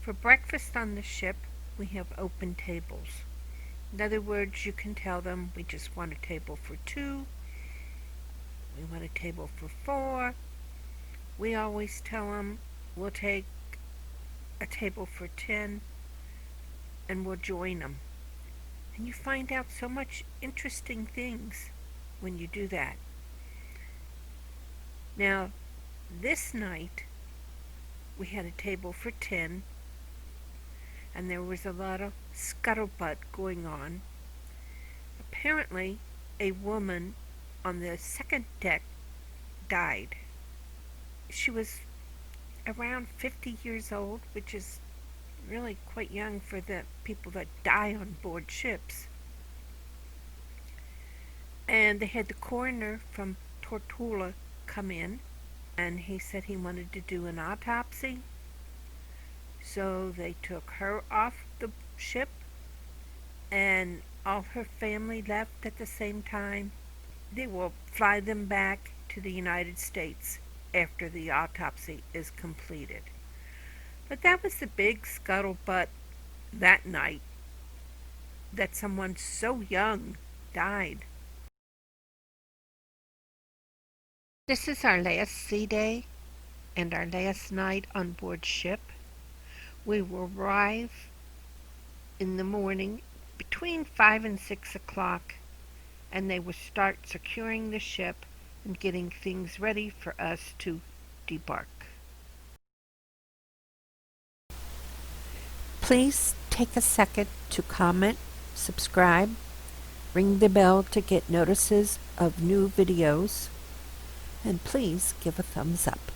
For breakfast on the ship, we have open tables. In other words, you can tell them we just want a table for two, we want a table for four. We always tell them we'll take a table for 10 and we'll join them. And you find out so much interesting things when you do that. Now, this night, we had a table for 10, and there was a lot of scuttlebutt going on. Apparently, a woman on the second deck died. She was around 50 years old, which is really quite young for the people that die on board ships. And they had the coroner from Tortola come in, and he said he wanted to do an autopsy. So they took her off the ship, and all her family left at the same time. They will fly them back to the United States after the autopsy is completed. But that was the big scuttlebutt that night, that someone so young died. This is our last sea day and our last night on board ship. We will arrive in the morning between 5 and 6 o'clock, and they will start securing the ship and getting things ready for us to debark. Please take a second to comment, subscribe, ring the bell to get notices of new videos, and please give a thumbs up.